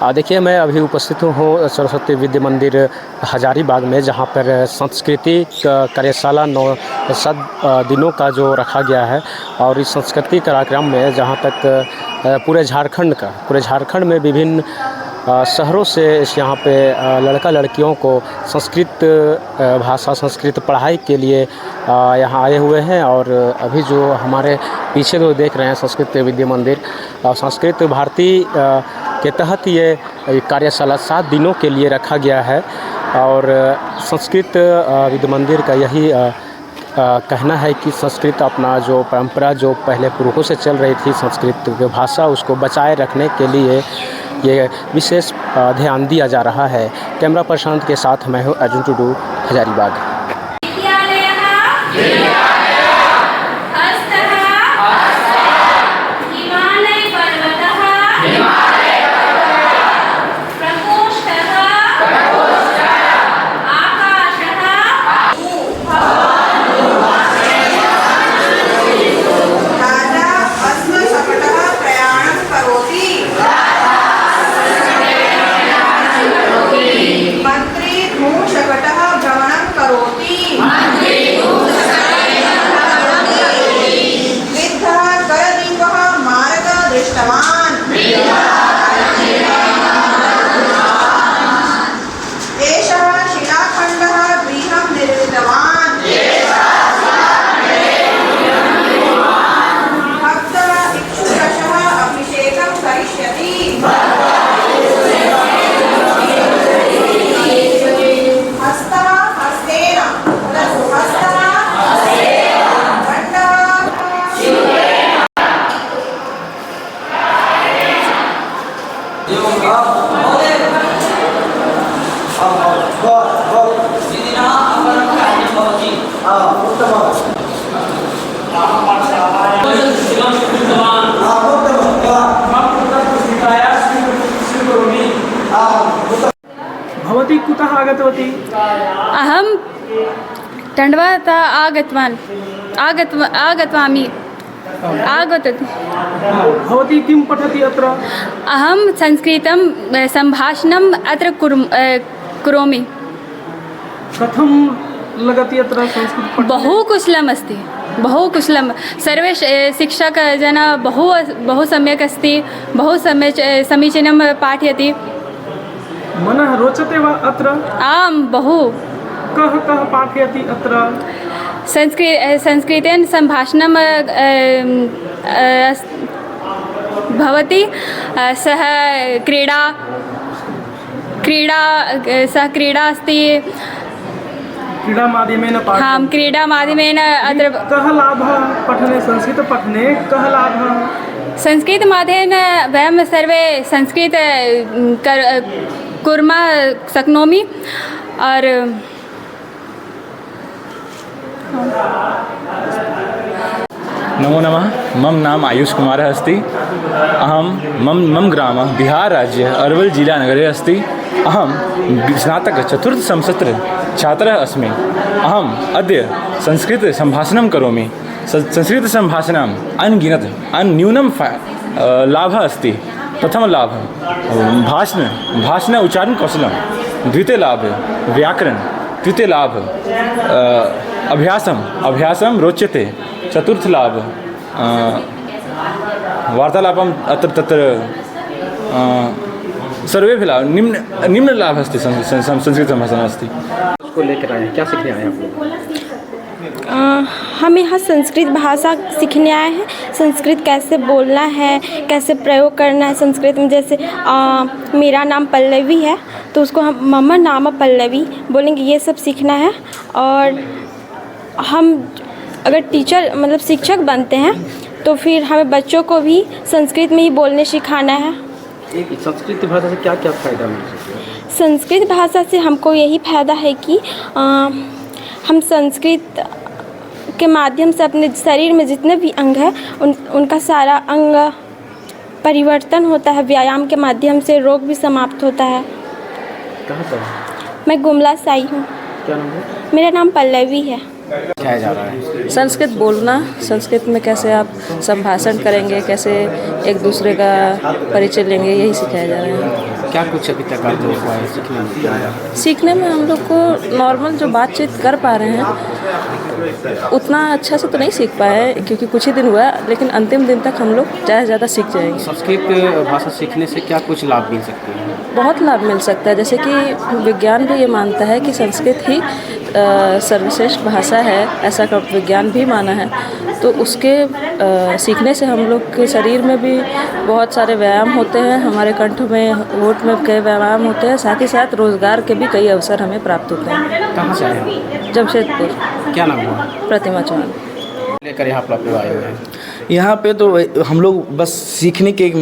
देखिए, मैं अभी उपस्थित हूँ सरस्वती विद्या मंदिर हजारीबाग में, जहाँ पर सांस्कृतिक कार्यशाला 9 दिनों का जो रखा गया है। और इस सांस्कृतिक कार्यक्रम में जहाँ तक पूरे झारखंड में विभिन्न शहरों से यहाँ पे लड़का लड़कियों को संस्कृत भाषा, संस्कृत पढ़ाई के लिए यहाँ आए हुए हैं। और अभी जो हमारे पीछे जो देख रहे हैं संस्कृत विद्या मंदिर, संस्कृत भारती के तहत ये कार्यशाला 7 दिनों के लिए रखा गया है। और संस्कृत विद्या मंदिर का यही कहना है कि संस्कृत अपना जो परंपरा जो पहले पुरखों से चल रही थी, संस्कृत भाषा, उसको बचाए रखने के लिए ये विशेष ध्यान दिया जा रहा है। कैमरा प्रशांत के साथ मैं हूँ अर्जुन टुडू, हजारीबाग। भवती कुतः आगतवती? अहं टण्डवतः आगतवामि। भवती किं पठति अत्र? अहं संस्कृतं सम्भाषणम् अत्र करोमि। कथं लगति अत्र संस्कृत पठने? बहु कुशलम् अस्ति, बहु कुशलं। सर्वे शिक्षकजनाः बहु सम्यक् अस्ति, बहु समीचीनं पाठयति। मनः रोचते वा अत्र? आम्, बहु। कः पाठयति अत्र? संस्कृतेन सम्भाषणं भवति। सः क्रीडा अस्ति। क्रीडामाध्यमेन पाठयति? हाँ, क्रीडामाध्यमेन अत्र। कः लाभः पठने, संस्कृतपठने कः लाभः? संस्कृतमाध्यमेन वयं सर्वे संस्कृत कुर्मः शक्नोमि। और नमो नमः। मम नाम आयुष कुमारः अस्ति। अहं मम ग्रामः बिहार राज्य अरवल जिला नगरे अस्ति। अहं स्नातक चतुर्थ संवत्सरे छात्रः अस्मि। अहम् अद्य संस्कृत सम्भाषणं करोमि। संस्कृतसम्भाषणम् अनगिनत न्यूनं लाभः अस्ति। प्रथमलाभः भाषण उच्चारण कौशलं। द्वितीय लाभ व्याकरण। तृतीय लाभ अभ्यासं रोचते। चतुर्थ लाभ वार्तालापम् अत्र तत्र सर्वेभ्यः लाभ। निम्न लाभ अस्ति संस्कृत सम्भाषण अस्ति। उसको लेकर आए हैं, क्या सीखने आए आप लोग? हम यहाँ संस्कृत भाषा सीखने आए हैं। संस्कृत कैसे बोलना है, कैसे प्रयोग करना है संस्कृत में। जैसे मेरा नाम पल्लवी है तो उसको हम मम नाम पल्लवी बोलेंगे, ये सब सीखना है। और हम अगर टीचर मतलब शिक्षक बनते हैं तो फिर हमें बच्चों को भी संस्कृत में ही बोलने सिखाना है। संस्कृत भाषा से क्या क्या फ़ायदा मिल सकता है? संस्कृत भाषा से हमको यही फ़ायदा है कि हम संस्कृत के माध्यम से अपने शरीर में जितने भी अंग हैं उनका सारा अंग परिवर्तन होता है। व्यायाम के माध्यम से रोग भी समाप्त होता है। कहाँ से? मैं गुमला से आई हूँ। क्या नाम है? मेरा नाम पल्लवी है। सिखाया जा रहा है? संस्कृत बोलना, संस्कृत में कैसे आप संभाषण करेंगे, कैसे एक दूसरे का परिचय लेंगे, यही सिखाया जा रहा है। क्या कुछ अभी तक आप जो हुआ है सीखने में? सीखने में हम लोग को नॉर्मल जो बातचीत कर पा रहे हैं उतना अच्छा से तो नहीं सीख पाए क्योंकि कुछ ही दिन हुआ, लेकिन अंतिम दिन तक हम लोग ज़्यादा से ज़्यादा सीख जाएंगे। संस्कृत भाषा सीखने से क्या कुछ लाभ मिल सकते हैं? बहुत लाभ मिल सकता है, जैसे कि विज्ञान भी ये मानता है कि संस्कृत ही सर्वश्रेष्ठ भाषा है, ऐसा का विज्ञान भी माना है। तो उसके सीखने से हम लोग के शरीर में भी बहुत सारे व्यायाम होते हैं, हमारे कंठ में, होठ में कई व्यायाम होते हैं, साथ ही साथ रोज़गार के भी कई अवसर हमें प्राप्त होते हैं। कहाँ से आए? जमशेदपुर। क्या नाम हुआ? प्रतिमा चौहान। लेकर यहाँ पर आए हुए हैं? यहाँ पे तो हम लोग बस सीखने के एक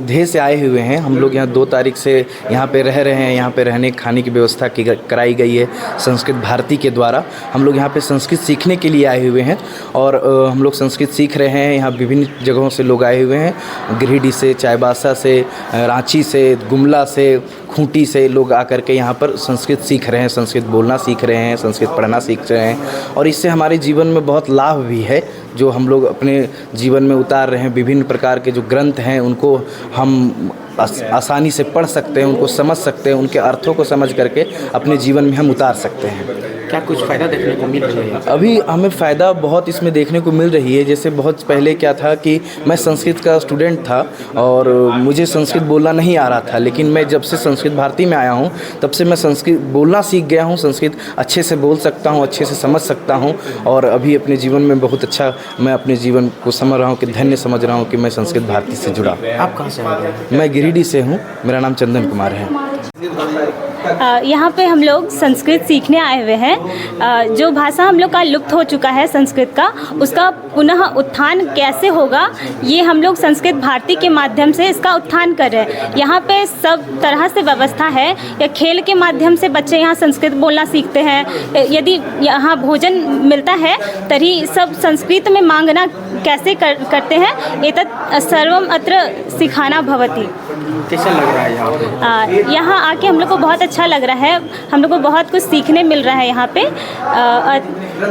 ध्येय से आए हुए हैं। हम लोग यहाँ 2 तारीख से यहाँ पे रह रहे हैं। यहाँ पे रहने खाने की व्यवस्था कराई गई है संस्कृत भारती के द्वारा। हम लोग यहाँ पे संस्कृत सीखने के लिए आए हुए हैं और हम लोग संस्कृत सीख रहे हैं। यहाँ विभिन्न जगहों से लोग आए हुए हैं, गिरिडीह से, चाईबासा से, रांची से, गुमला से, खूंटी से लोग आकर के यहाँ पर संस्कृत सीख रहे हैं, संस्कृत बोलना सीख रहे हैं, संस्कृत पढ़ना सीख रहे हैं और इससे हमारे जीवन में बहुत लाभ भी है जो हम लोग अपने जीवन में उतार रहे हैं। विभिन्न प्रकार के जो ग्रंथ हैं उनको हम आसानी से पढ़ सकते हैं, उनको समझ सकते हैं, उनके अर्थों को समझ करके अपने जीवन में हम उतार सकते हैं। क्या कुछ फ़ायदा देखने को मिल रहा है? अभी हमें फ़ायदा बहुत इसमें देखने को मिल रही है। जैसे बहुत पहले क्या था कि मैं संस्कृत का स्टूडेंट था और मुझे संस्कृत बोलना नहीं आ रहा था, लेकिन मैं जब से संस्कृत भारती में आया हूँ तब से मैं संस्कृत बोलना सीख गया हूँ। संस्कृत अच्छे से बोल सकता हूँ, अच्छे से समझ सकता हूँ और अभी अपने जीवन में बहुत अच्छा मैं अपने जीवन को समझ रहा हूँ कि धन्य समझ रहा हूँ कि मैं संस्कृत भारती से जुड़ा। आप कहाँ से आए हैं? मैं गिरिडीह से हूँ, मेरा नाम चंदन कुमार है। यहाँ पे हम लोग संस्कृत सीखने आए हुए हैं। जो भाषा हम लोग का लुप्त हो चुका है संस्कृत का, उसका पुनः उत्थान कैसे होगा, ये हम लोग संस्कृत भारती के माध्यम से इसका उत्थान कर रहे हैं। यहाँ पे सब तरह से व्यवस्था है, या खेल के माध्यम से बच्चे यहाँ संस्कृत बोलना सीखते हैं। यदि यहाँ भोजन मिलता है तभी सब संस्कृत में मांगना कैसे करते हैं, एतत् सर्वम अत्र सिखाना भवति। कैसा लग रहा है यहाँ पे? यहाँ आके हम लोग को बहुत अच्छा लग रहा है, हम लोग को बहुत कुछ सीखने मिल रहा है यहाँ पे।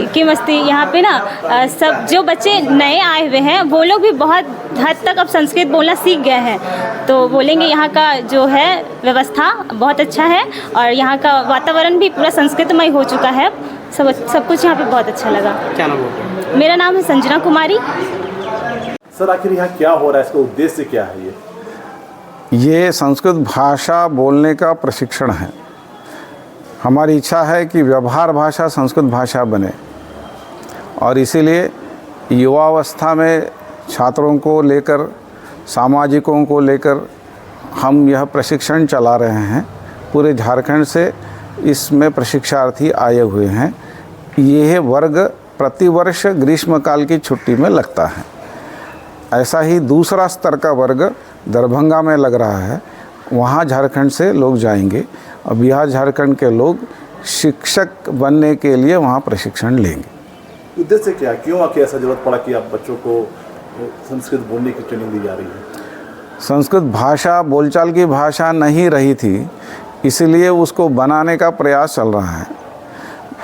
कि मस्ती यहाँ पे ना सब जो बच्चे नए आए हुए हैं वो लोग भी बहुत हद तक अब संस्कृत बोलना सीख गए हैं। तो बोलेंगे यहाँ का जो है व्यवस्था बहुत अच्छा है और यहाँ का वातावरण भी पूरा संस्कृतमय हो चुका है। सब कुछ यहाँ पे बहुत अच्छा लगा। क्या नाम है? मेरा नाम है संजना कुमारी। सर आखिर यहाँ क्या हो रहा है, इसका उद्देश्य क्या है? ये संस्कृत भाषा बोलने का प्रशिक्षण है। हमारी इच्छा है कि व्यवहार भाषा संस्कृत भाषा बने और इसीलिए युवावस्था में छात्रों को लेकर, सामाजिकों को लेकर हम यह प्रशिक्षण चला रहे हैं। पूरे झारखंड से इसमें प्रशिक्षार्थी आए हुए हैं। यह वर्ग प्रतिवर्ष ग्रीष्मकाल की छुट्टी में लगता है। ऐसा ही दूसरा स्तर का वर्ग दरभंगा में लग रहा है, वहाँ झारखंड से लोग जाएंगे और बिहार झारखंड के लोग शिक्षक बनने के लिए वहाँ प्रशिक्षण लेंगे। उद्देश्य क्या, क्यों आके ऐसा जरूरत पड़ा कि आप बच्चों को संस्कृत बोलने की ट्रेनिंग दी जा रही है? संस्कृत भाषा बोलचाल की भाषा नहीं रही थी, इसलिए उसको बनाने का प्रयास चल रहा है।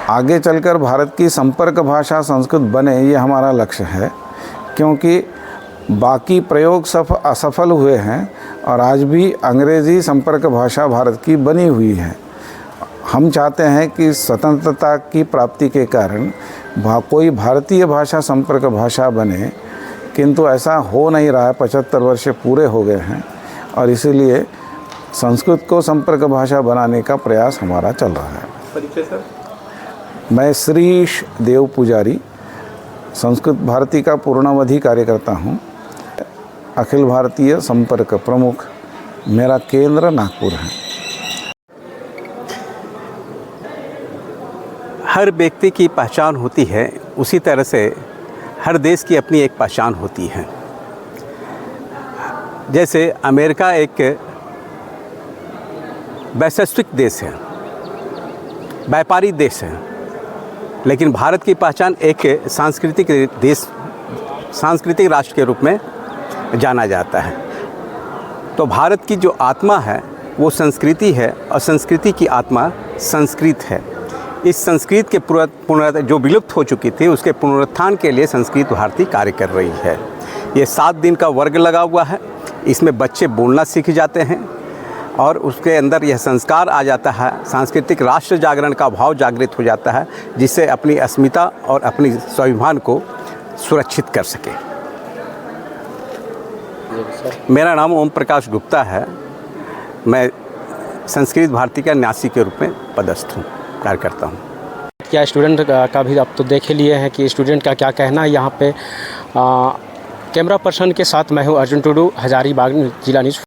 आगे चलकर भारत की संपर्क भाषा संस्कृत बने, ये हमारा लक्ष्य है, क्योंकि बाकी प्रयोग असफल हुए हैं और आज भी अंग्रेज़ी संपर्क भाषा भारत की बनी हुई है। हम चाहते हैं कि स्वतंत्रता की प्राप्ति के कारण कोई भारतीय भाषा संपर्क भाषा बने, किंतु ऐसा हो नहीं रहा है। 75 वर्ष पूरे हो गए हैं और इसीलिए संस्कृत को संपर्क भाषा बनाने का प्रयास हमारा चल रहा है। परिचय सर? मैं श्रीश देव पुजारी, संस्कृत भारती का पूर्णावधि कार्यकर्ता हूँ, अखिल भारतीय संपर्क प्रमुख। मेरा केंद्र नागपुर है। हर व्यक्ति की पहचान होती है, उसी तरह से हर देश की अपनी एक पहचान होती है। जैसे अमेरिका एक वैश्विक देश है, व्यापारी देश है, लेकिन भारत की पहचान एक सांस्कृतिक राष्ट्र के रूप में जाना जाता है। तो भारत की जो आत्मा है वो संस्कृति है और संस्कृति की आत्मा संस्कृत है। इस संस्कृत के जो विलुप्त हो चुकी थी उसके पुनरुत्थान के लिए संस्कृत भारती कार्य कर रही है। ये 7 दिन का वर्ग लगा हुआ है। इसमें बच्चे बोलना सीख जाते हैं और उसके अंदर यह संस्कार आ जाता है, सांस्कृतिक राष्ट्र जागरण का भाव जागृत हो जाता है, जिससे अपनी अस्मिता और अपनी स्वाभिमान को सुरक्षित कर सके। मेरा नाम ओम प्रकाश गुप्ता है। मैं संस्कृत भारती का न्यासी के रूप में पदस्थ हूँ, कार्य करता हूँ। क्या स्टूडेंट का भी आप तो देख ही लिए हैं कि स्टूडेंट का क्या कहना है यहाँ पे। कैमरा पर्सन के साथ मैं हूँ अर्जुन टुडू, हजारीबाग जिला न्यूज़।